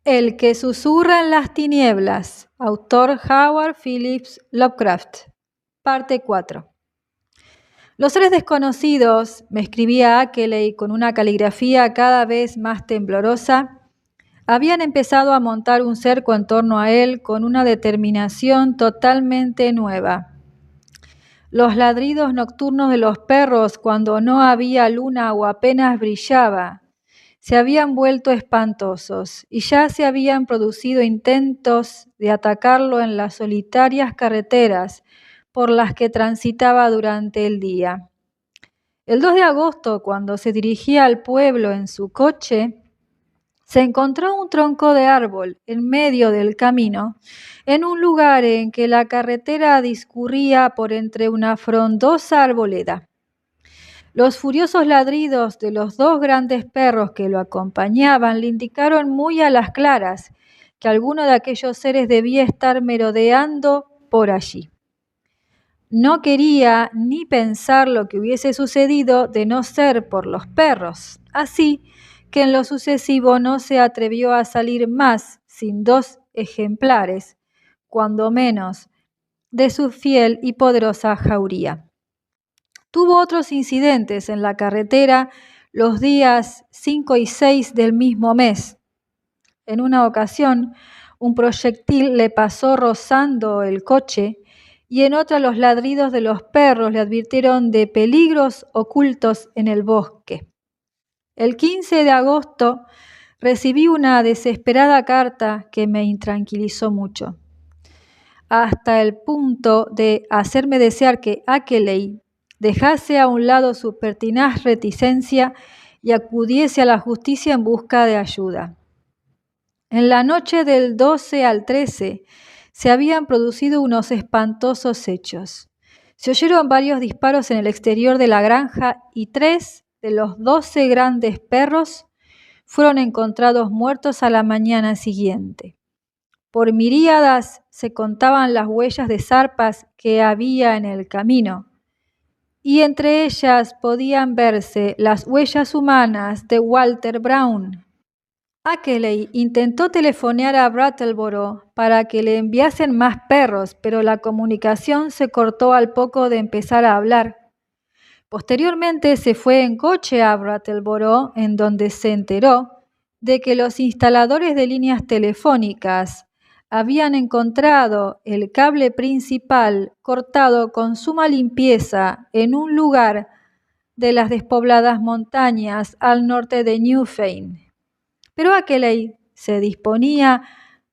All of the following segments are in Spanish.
El que susurra en las tinieblas, autor Howard Phillips Lovecraft, parte 4. Los seres desconocidos, me escribía Ackeley con una caligrafía cada vez más temblorosa, habían empezado a montar un cerco en torno a él con una determinación totalmente nueva. Los ladridos nocturnos de los perros cuando no había luna o apenas brillaba se habían vuelto espantosos y ya se habían producido intentos de atacarlo en las solitarias carreteras por las que transitaba durante el día. El 2 de agosto, cuando se dirigía al pueblo en su coche, se encontró un tronco de árbol en medio del camino, en un lugar en que la carretera discurría por entre una frondosa arboleda. Los furiosos ladridos de los dos grandes perros que lo acompañaban le indicaron muy a las claras que alguno de aquellos seres debía estar merodeando por allí. No quería ni pensar lo que hubiese sucedido de no ser por los perros, así que en lo sucesivo no se atrevió a salir más sin 2 ejemplares, cuando menos, de su fiel y poderosa jauría. Tuvo otros incidentes en la carretera los días 5 y 6 del mismo mes. En una ocasión, un proyectil le pasó rozando el coche y en otra los ladridos de los perros le advirtieron de peligros ocultos en el bosque. El 15 de agosto recibí una desesperada carta que me intranquilizó mucho, hasta el punto de hacerme desear que Ackeley dejase a un lado su pertinaz reticencia y acudiese a la justicia en busca de ayuda. En la noche del 12 al 13 se habían producido unos espantosos hechos. Se oyeron varios disparos en el exterior de la granja y 3 de los 12 grandes perros fueron encontrados muertos a la mañana siguiente. Por miríadas se contaban las huellas de zarpas que había en el camino, y entre ellas podían verse las huellas humanas de Walter Brown. Ackeley intentó telefonear a Brattleboro para que le enviasen más perros, pero la comunicación se cortó al poco de empezar a hablar. Posteriormente se fue en coche a Brattleboro, en donde se enteró de que los instaladores de líneas telefónicas habían encontrado el cable principal cortado con suma limpieza en un lugar de las despobladas montañas al norte de Newfane. Pero Ackeley se disponía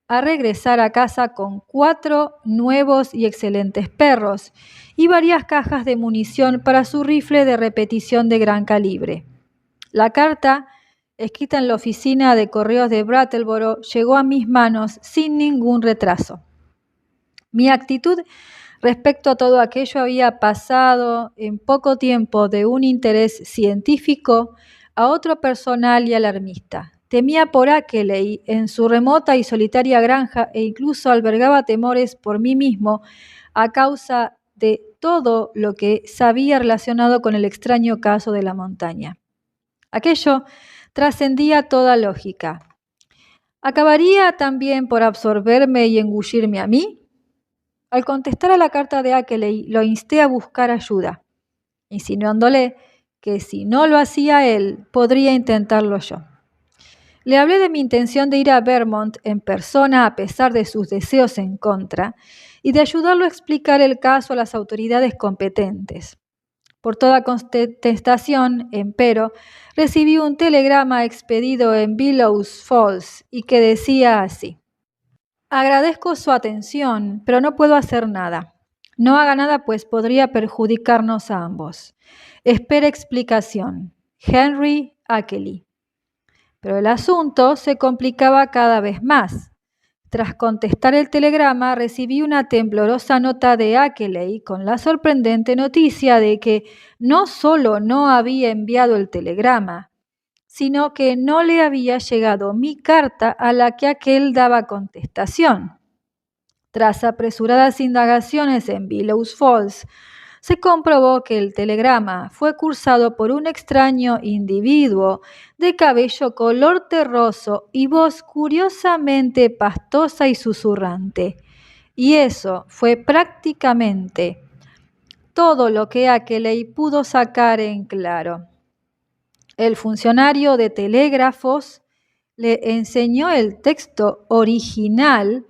a regresar a casa con 4 nuevos y excelentes perros y varias cajas de munición para su rifle de repetición de gran calibre. La carta, escrita en la oficina de correos de Brattleboro, llegó a mis manos sin ningún retraso. Mi actitud respecto a todo aquello había pasado en poco tiempo de un interés científico a otro personal y alarmista. Temía por Ackeley en su remota y solitaria granja e incluso albergaba temores por mí mismo a causa de todo lo que sabía relacionado con el extraño caso de la montaña. Aquello trascendía toda lógica. ¿Acabaría también por absorberme y engullirme a mí? Al contestar a la carta de Ackeley, lo insté a buscar ayuda, insinuándole que si no lo hacía él, podría intentarlo yo. Le hablé de mi intención de ir a Vermont en persona a pesar de sus deseos en contra y de ayudarlo a explicar el caso a las autoridades competentes. Por toda contestación, empero, recibí un telegrama expedido en Bellows Falls y que decía así: agradezco su atención, pero no puedo hacer nada. No haga nada, pues podría perjudicarnos a ambos. Espera explicación. Henry Ackeley. Pero el asunto se complicaba cada vez más. Tras contestar el telegrama, recibí una temblorosa nota de Ackeley con la sorprendente noticia de que no solo no había enviado el telegrama, sino que no le había llegado mi carta a la que aquel daba contestación. Tras apresuradas indagaciones en Bellows Falls, se comprobó que el telegrama fue cursado por un extraño individuo de cabello color terroso y voz curiosamente pastosa y susurrante. Y eso fue prácticamente todo lo que Ackeley pudo sacar en claro. El funcionario de telégrafos le enseñó el texto original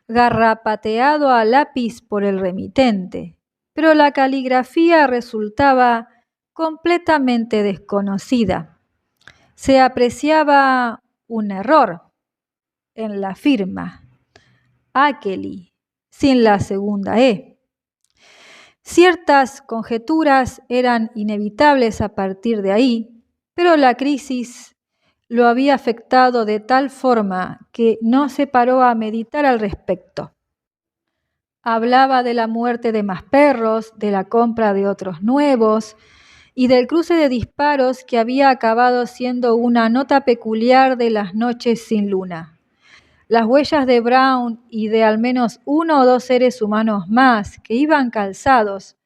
garrapateado a lápiz por el remitente, pero la caligrafía resultaba completamente desconocida. Se apreciaba un error en la firma, Ackeley, sin la segunda E. Ciertas conjeturas eran inevitables a partir de ahí, pero la crisis lo había afectado de tal forma que no se paró a meditar al respecto. Hablaba de la muerte de más perros, de la compra de otros nuevos y del cruce de disparos que había acabado siendo una nota peculiar de las noches sin luna. Las huellas de Brown y de al menos 1 o 2 seres humanos más que iban calzados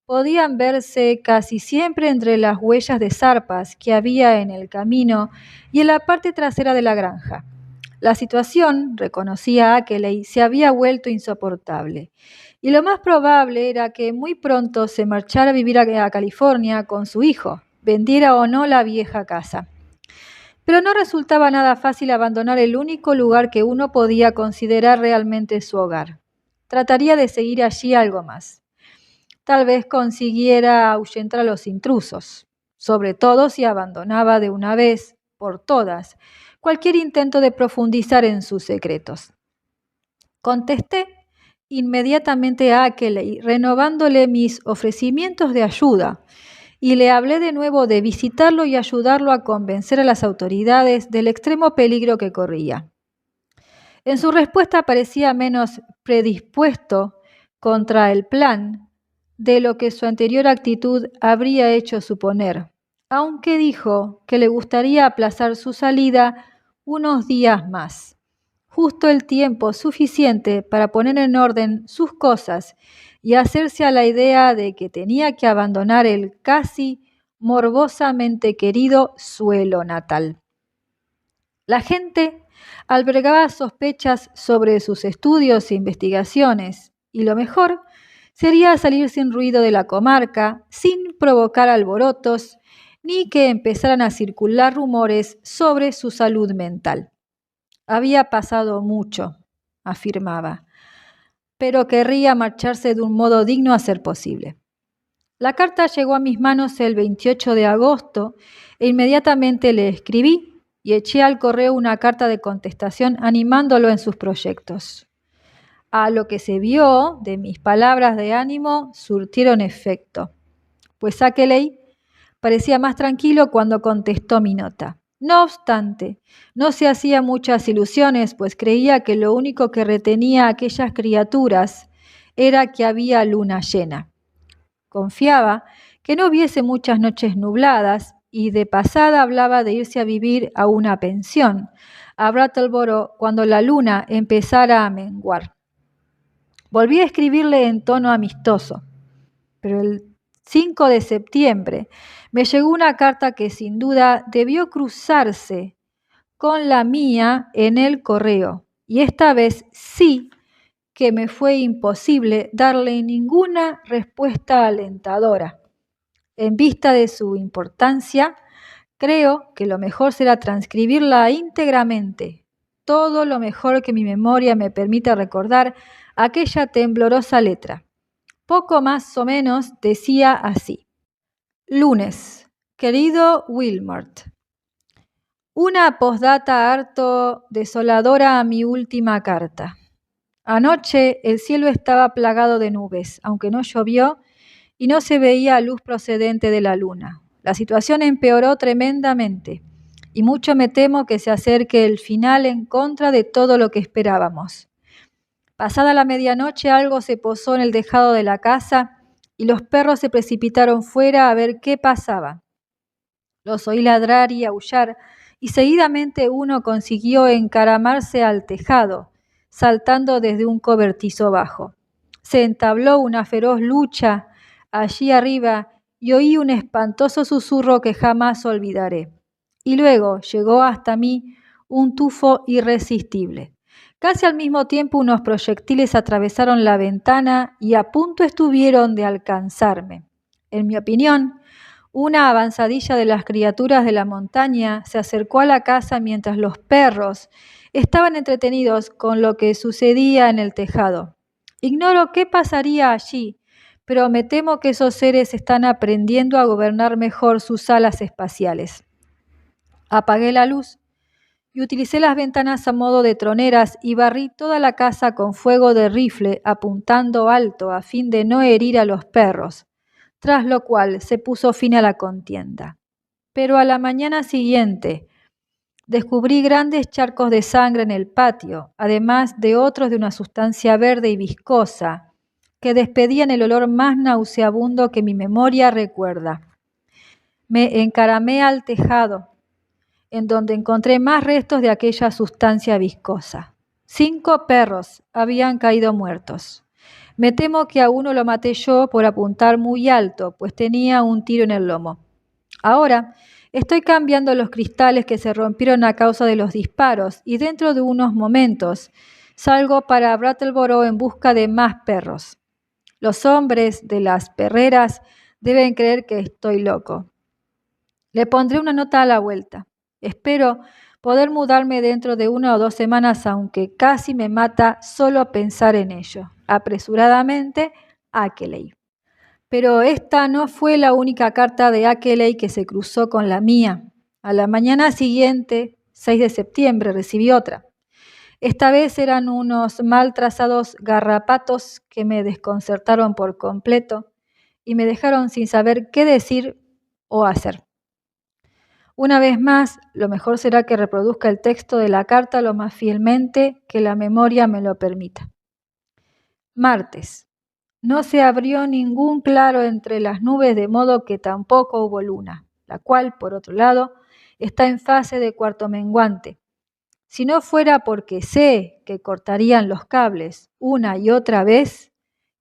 podían verse casi siempre entre las huellas de zarpas que había en el camino y en la parte trasera de la granja. La situación, reconocía Ackeley, se había vuelto insoportable, y lo más probable era que muy pronto se marchara a vivir a California con su hijo, vendiera o no la vieja casa. Pero no resultaba nada fácil abandonar el único lugar que uno podía considerar realmente su hogar. Trataría de seguir allí algo más. Tal vez consiguiera ahuyentar a los intrusos, sobre todo si abandonaba de una vez por todas cualquier intento de profundizar en sus secretos. Contesté inmediatamente a Ackeley, renovándole mis ofrecimientos de ayuda, y le hablé de nuevo de visitarlo y ayudarlo a convencer a las autoridades del extremo peligro que corría. En su respuesta parecía menos predispuesto contra el plan de lo que su anterior actitud habría hecho suponer, aunque dijo que le gustaría aplazar su salida unos días más, justo el tiempo suficiente para poner en orden sus cosas y hacerse a la idea de que tenía que abandonar el casi morbosamente querido suelo natal. La gente albergaba sospechas sobre sus estudios e investigaciones, y lo mejor sería salir sin ruido de la comarca, sin provocar alborotos, ni que empezaran a circular rumores sobre su salud mental. Había pasado mucho, afirmaba, pero querría marcharse de un modo digno a ser posible. La carta llegó a mis manos el 28 de agosto e inmediatamente le escribí y eché al correo una carta de contestación animándolo en sus proyectos. A lo que se vio de mis palabras de ánimo surtieron efecto, pues Ackeley parecía más tranquilo cuando contestó mi nota. No obstante, no se hacía muchas ilusiones, pues creía que lo único que retenía a aquellas criaturas era que había luna llena. Confiaba que no hubiese muchas noches nubladas y de pasada hablaba de irse a vivir a una pensión a Brattleboro cuando la luna empezara a menguar. Volví a escribirle en tono amistoso, pero el 5 de septiembre me llegó una carta que sin duda debió cruzarse con la mía en el correo, y esta vez sí que me fue imposible darle ninguna respuesta alentadora. En vista de su importancia, creo que lo mejor será transcribirla íntegramente, todo lo mejor que mi memoria me permita recordar aquella temblorosa letra. Poco más o menos decía así: Lunes, querido Wilmot, una postdata harto desoladora a mi última carta. Anoche el cielo estaba plagado de nubes, aunque no llovió y no se veía luz procedente de la luna. La situación empeoró tremendamente y mucho me temo que se acerque el final en contra de todo lo que esperábamos. Pasada la medianoche algo se posó en el tejado de la casa y los perros se precipitaron fuera a ver qué pasaba. Los oí ladrar y aullar y seguidamente uno consiguió encaramarse al tejado, saltando desde un cobertizo bajo. Se entabló una feroz lucha allí arriba y oí un espantoso susurro que jamás olvidaré. Y luego llegó hasta mí un tufo irresistible. Casi al mismo tiempo unos proyectiles atravesaron la ventana y a punto estuvieron de alcanzarme. En mi opinión, una avanzadilla de las criaturas de la montaña se acercó a la casa mientras los perros estaban entretenidos con lo que sucedía en el tejado. Ignoro qué pasaría allí, pero me temo que esos seres están aprendiendo a gobernar mejor sus alas espaciales. Apagué la luz y utilicé las ventanas a modo de troneras y barrí toda la casa con fuego de rifle apuntando alto a fin de no herir a los perros, tras lo cual se puso fin a la contienda. Pero a la mañana siguiente descubrí grandes charcos de sangre en el patio, además de otros de una sustancia verde y viscosa que despedían el olor más nauseabundo que mi memoria recuerda. Me encaramé al tejado, en donde encontré más restos de aquella sustancia viscosa. 5 perros habían caído muertos. Me temo que a uno lo maté yo por apuntar muy alto, pues tenía un tiro en el lomo. Ahora estoy cambiando los cristales que se rompieron a causa de los disparos y dentro de unos momentos salgo para Brattleboro en busca de más perros. Los hombres de las perreras deben creer que estoy loco. Le pondré una nota a la vuelta. Espero poder mudarme dentro de 1 o 2 semanas, aunque casi me mata solo pensar en ello. Apresuradamente, Ackley. Pero esta no fue la única carta de Ackley que se cruzó con la mía. A la mañana siguiente, 6 de septiembre, recibí otra. Esta vez eran unos mal trazados garrapatos que me desconcertaron por completo y me dejaron sin saber qué decir o hacer. Una vez más, lo mejor será que reproduzca el texto de la carta lo más fielmente que la memoria me lo permita. Martes. No se abrió ningún claro entre las nubes, de modo que tampoco hubo luna, la cual, por otro lado, está en fase de cuarto menguante. Si no fuera porque sé que cortarían los cables una y otra vez,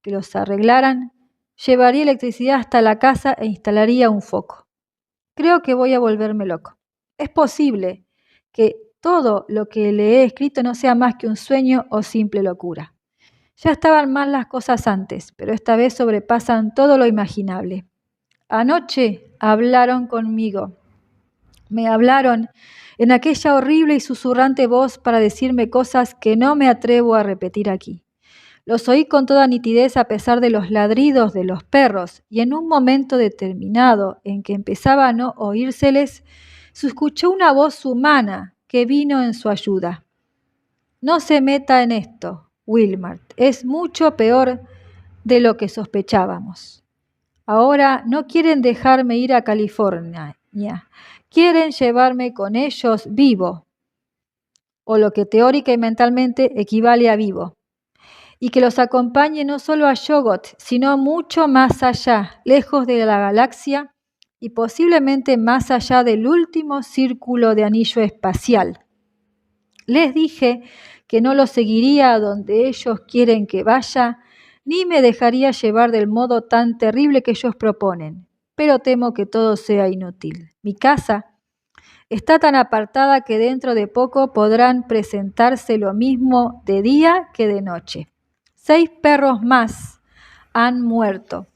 que los arreglaran, llevaría electricidad hasta la casa e instalaría un foco. Creo que voy a volverme loco. Es posible que todo lo que le he escrito no sea más que un sueño o simple locura. Ya estaban mal las cosas antes, pero esta vez sobrepasan todo lo imaginable. Anoche hablaron conmigo. Me hablaron en aquella horrible y susurrante voz para decirme cosas que no me atrevo a repetir aquí. Los oí con toda nitidez a pesar de los ladridos de los perros, y en un momento determinado en que empezaba a no oírseles, se escuchó una voz humana que vino en su ayuda. No se meta en esto, Wilmart, es mucho peor de lo que sospechábamos. Ahora no quieren dejarme ir a California, quieren llevarme con ellos vivo, o lo que teórica y mentalmente equivale a vivo, y que los acompañe no solo a Shoggoth, sino mucho más allá, lejos de la galaxia y posiblemente más allá del último círculo de anillo espacial. Les dije que no los seguiría a donde ellos quieren que vaya, ni me dejaría llevar del modo tan terrible que ellos proponen, pero temo que todo sea inútil. Mi casa está tan apartada que dentro de poco podrán presentarse lo mismo de día que de noche. 6 perros más han muerto,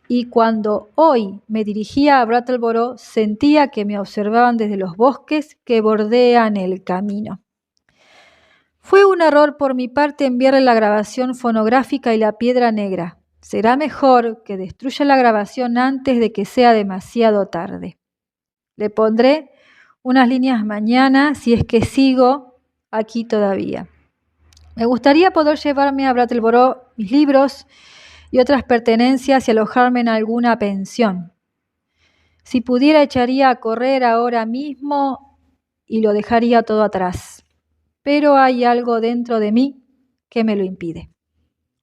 y cuando hoy me dirigía a Brattleboro sentía que me observaban desde los bosques que bordean el camino. Fue un error por mi parte enviarle la grabación fonográfica y la piedra negra. Será mejor que destruya la grabación antes de que sea demasiado tarde. Le pondré unas líneas mañana si es que sigo aquí todavía. Me gustaría poder llevarme a Brattleboro mis libros y otras pertenencias y alojarme en alguna pensión. Si pudiera, echaría a correr ahora mismo y lo dejaría todo atrás. Pero hay algo dentro de mí que me lo impide.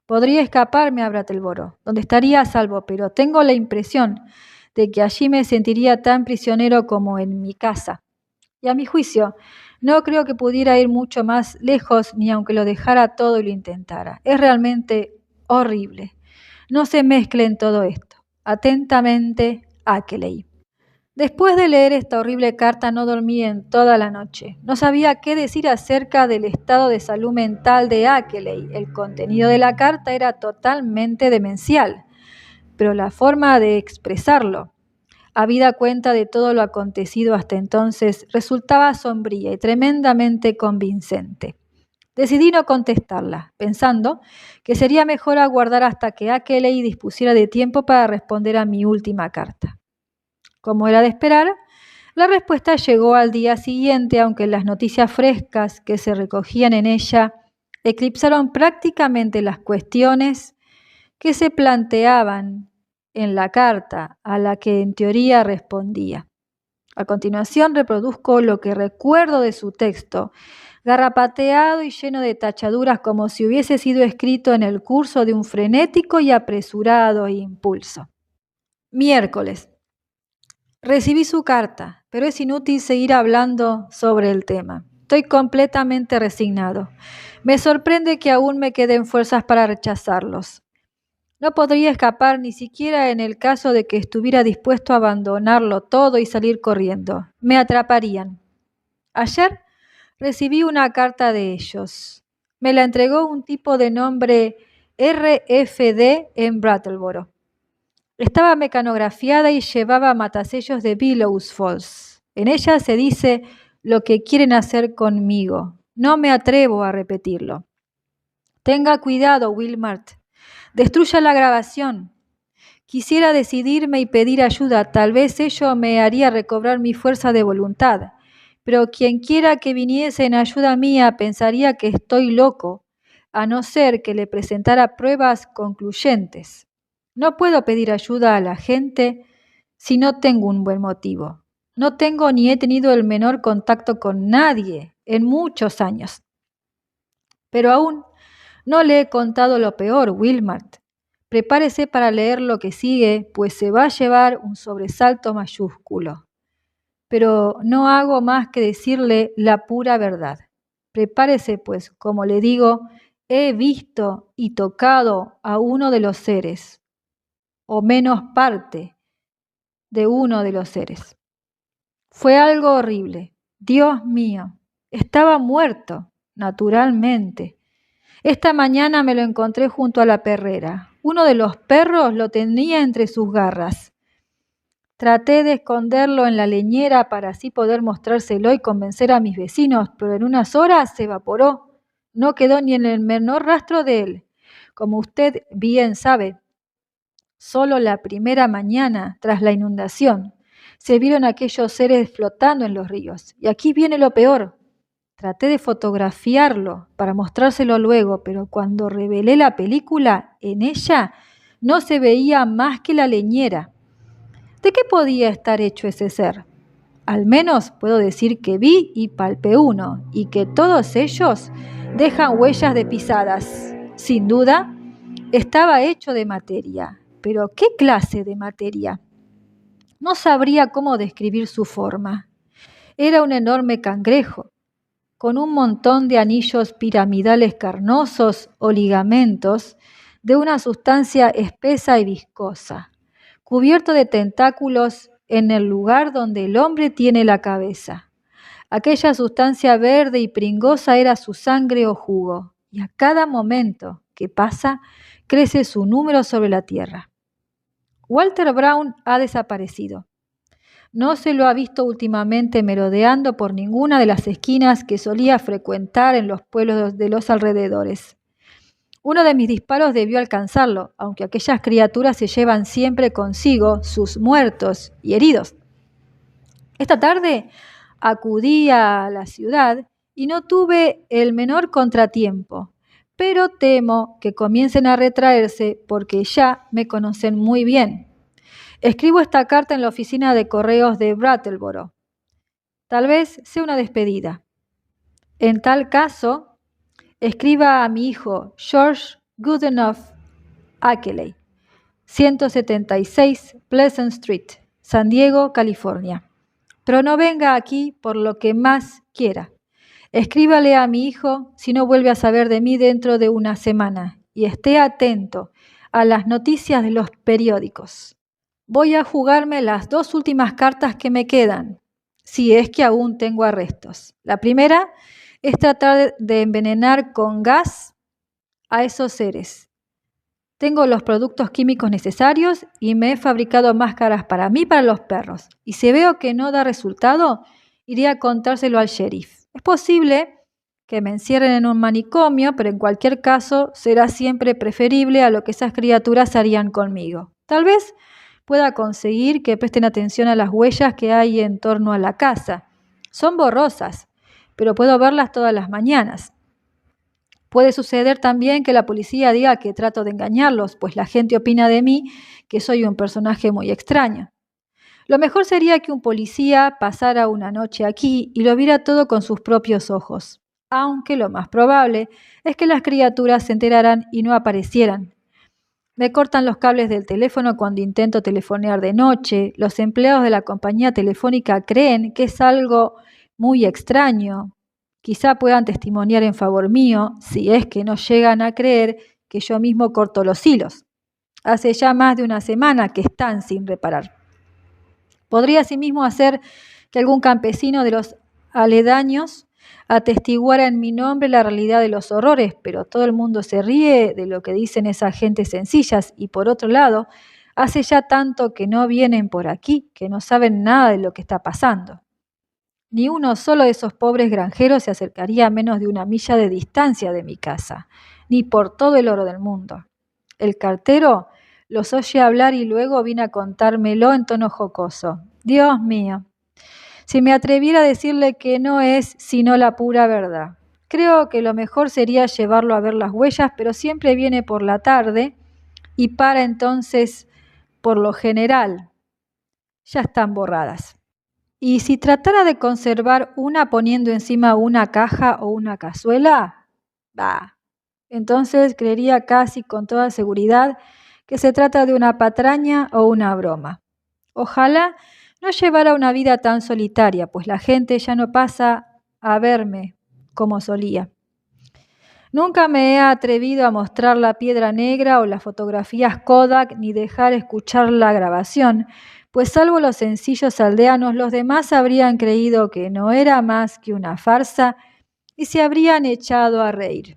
Podría escaparme a Brattleboro, donde estaría a salvo, pero tengo la impresión de que allí me sentiría tan prisionero como en mi casa. Y a mi juicio, no creo que pudiera ir mucho más lejos ni aunque lo dejara todo y lo intentara. Es realmente horrible. No se mezcle en todo esto. Atentamente, Akeley. Después de leer esta horrible carta no dormí en toda la noche. No sabía qué decir acerca del estado de salud mental de Akeley. El contenido de la carta era totalmente demencial, pero la forma de expresarlo, habida cuenta de todo lo acontecido hasta entonces, resultaba sombría y tremendamente convincente. Decidí no contestarla, pensando que sería mejor aguardar hasta que Akeley dispusiera de tiempo para responder a mi última carta. Como era de esperar, la respuesta llegó al día siguiente, aunque las noticias frescas que se recogían en ella eclipsaron prácticamente las cuestiones que se planteaban en la carta a la que en teoría respondía. A continuación reproduzco lo que recuerdo de su texto, garrapateado y lleno de tachaduras como si hubiese sido escrito en el curso de un frenético y apresurado impulso. Miércoles. Recibí su carta, pero es inútil seguir hablando sobre el tema. Estoy completamente resignado. Me sorprende que aún me queden fuerzas para rechazarlos. No podría escapar ni siquiera en el caso de que estuviera dispuesto a abandonarlo todo y salir corriendo. Me atraparían. Ayer recibí una carta de ellos. Me la entregó un tipo de nombre RFD en Brattleboro. Estaba mecanografiada y llevaba matasellos de Billows Falls. En ella se dice lo que quieren hacer conmigo. No me atrevo a repetirlo. Tenga cuidado, Wilmart. Destruya la grabación. Quisiera decidirme y pedir ayuda. Tal vez ello me haría recobrar mi fuerza de voluntad. Pero quien quiera que viniese en ayuda mía pensaría que estoy loco, a no ser que le presentara pruebas concluyentes. No puedo pedir ayuda a la gente si no tengo un buen motivo. No tengo ni he tenido el menor contacto con nadie en muchos años. Pero aún no le he contado lo peor, Wilmart. Prepárese para leer lo que sigue, pues se va a llevar un sobresalto mayúsculo. Pero no hago más que decirle la pura verdad. Prepárese, pues, como le digo, he visto y tocado a uno de los seres, o menos parte de uno de los seres. Fue algo horrible. Dios mío, estaba muerto, naturalmente. Esta mañana me lo encontré junto a la perrera. Uno de los perros lo tenía entre sus garras. Traté de esconderlo en la leñera para así poder mostrárselo y convencer a mis vecinos, pero en unas horas se evaporó. No quedó ni en el menor rastro de él. Como usted bien sabe, solo la primera mañana, tras la inundación, se vieron aquellos seres flotando en los ríos. Y aquí viene lo peor. Traté de fotografiarlo para mostrárselo luego, pero cuando revelé la película, en ella no se veía más que la leñera. ¿De qué podía estar hecho ese ser? Al menos puedo decir que vi y palpé uno, y que todos ellos dejan huellas de pisadas. Sin duda, estaba hecho de materia. ¿Pero qué clase de materia? No sabría cómo describir su forma. Era un enorme cangrejo, con un montón de anillos piramidales carnosos o ligamentos de una sustancia espesa y viscosa, cubierto de tentáculos en el lugar donde el hombre tiene la cabeza. Aquella sustancia verde y pringosa era su sangre o jugo, y a cada momento que pasa crece su número sobre la tierra. Walter Brown ha desaparecido. No se lo ha visto últimamente merodeando por ninguna de las esquinas que solía frecuentar en los pueblos de los alrededores. Uno de mis disparos debió alcanzarlo, aunque aquellas criaturas se llevan siempre consigo sus muertos y heridos. Esta tarde acudí a la ciudad y no tuve el menor contratiempo, pero temo que comiencen a retraerse porque ya me conocen muy bien. Escribo esta carta en la oficina de correos de Brattleboro. Tal vez sea una despedida. En tal caso, escriba a mi hijo George Goodenough Akeley, 176 Pleasant Street, San Diego, California. Pero no venga aquí por lo que más quiera. Escríbale a mi hijo si no vuelve a saber de mí dentro de una semana y esté atento a las noticias de los periódicos. Voy a jugarme las 2 últimas cartas que me quedan, si es que aún tengo arrestos. La primera es tratar de envenenar con gas a esos seres. Tengo los productos químicos necesarios y me he fabricado máscaras para mí y para los perros. Y si veo que no da resultado, iré a contárselo al sheriff. Es posible que me encierren en un manicomio, pero en cualquier caso será siempre preferible a lo que esas criaturas harían conmigo. Tal vez pueda conseguir que presten atención a las huellas que hay en torno a la casa. Son borrosas, pero puedo verlas todas las mañanas. Puede suceder también que la policía diga que trato de engañarlos, pues la gente opina de mí que soy un personaje muy extraño. Lo mejor sería que un policía pasara una noche aquí y lo viera todo con sus propios ojos, aunque lo más probable es que las criaturas se enteraran y no aparecieran. Me cortan los cables del teléfono cuando intento telefonear de noche. Los empleados de la compañía telefónica creen que es algo muy extraño. Quizá puedan testimoniar en favor mío si es que no llegan a creer que yo mismo corto los hilos. Hace ya más de una semana que están sin reparar. Podría asimismo hacer que algún campesino de los aledaños atestiguara en mi nombre la realidad de los horrores, pero todo el mundo se ríe de lo que dicen esas gentes sencillas y por otro lado, hace ya tanto que no vienen por aquí, que no saben nada de lo que está pasando. Ni uno solo de esos pobres granjeros se acercaría a menos de 1 milla de distancia de mi casa, ni por todo el oro del mundo. El cartero los oye hablar y luego vine a contármelo en tono jocoso. Dios mío, si me atreviera a decirle que no es sino la pura verdad. Creo que lo mejor sería llevarlo a ver las huellas, pero siempre viene por la tarde y para entonces, por lo general, ya están borradas. Y si tratara de conservar una poniendo encima una caja o una cazuela, entonces creería casi con toda seguridad que se trata de una patraña o una broma. Ojalá no llevara una vida tan solitaria, pues la gente ya no pasa a verme como solía. Nunca me he atrevido a mostrar la piedra negra o las fotografías Kodak ni dejar escuchar la grabación, pues salvo los sencillos aldeanos, los demás habrían creído que no era más que una farsa y se habrían echado a reír.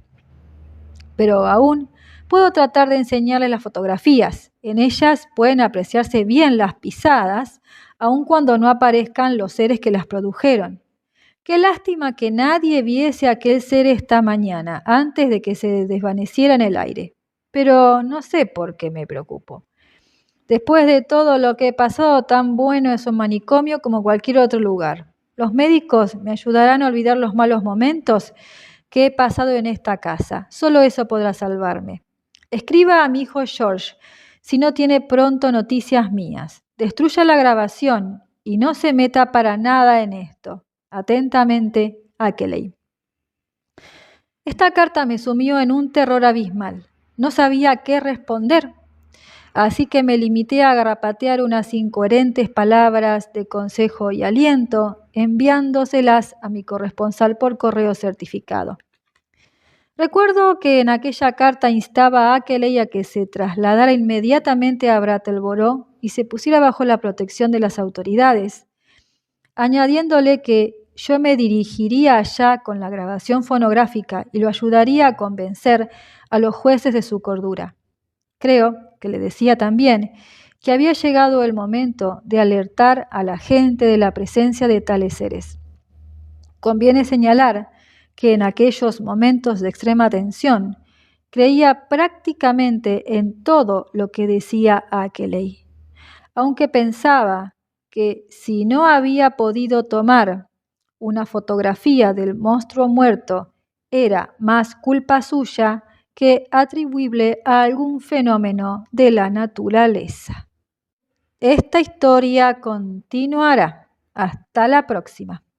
Pero aún puedo tratar de enseñarles las fotografías. En ellas pueden apreciarse bien las pisadas, aun cuando no aparezcan los seres que las produjeron. Qué lástima que nadie viese aquel ser esta mañana, antes de que se desvaneciera en el aire. Pero no sé por qué me preocupo. Después de todo lo que he pasado, tan bueno es un manicomio como cualquier otro lugar. Los médicos me ayudarán a olvidar los malos momentos que he pasado en esta casa. Solo eso podrá salvarme. Escriba a mi hijo George si no tiene pronto noticias mías. Destruya la grabación y no se meta para nada en esto. Atentamente, Akeley. Esta carta me sumió en un terror abismal. No sabía qué responder, así que me limité a garrapatear unas incoherentes palabras de consejo y aliento, enviándoselas a mi corresponsal por correo certificado. Recuerdo que en aquella carta instaba a Akeley a que se trasladara inmediatamente a Brattleboro y se pusiera bajo la protección de las autoridades, añadiéndole que yo me dirigiría allá con la grabación fonográfica y lo ayudaría a convencer a los jueces de su cordura. Creo que le decía también que había llegado el momento de alertar a la gente de la presencia de tales seres. Conviene señalar que en aquellos momentos de extrema tensión creía prácticamente en todo lo que decía Akeley, aunque pensaba que si no había podido tomar una fotografía del monstruo muerto era más culpa suya que atribuible a algún fenómeno de la naturaleza. Esta historia continuará. Hasta la próxima.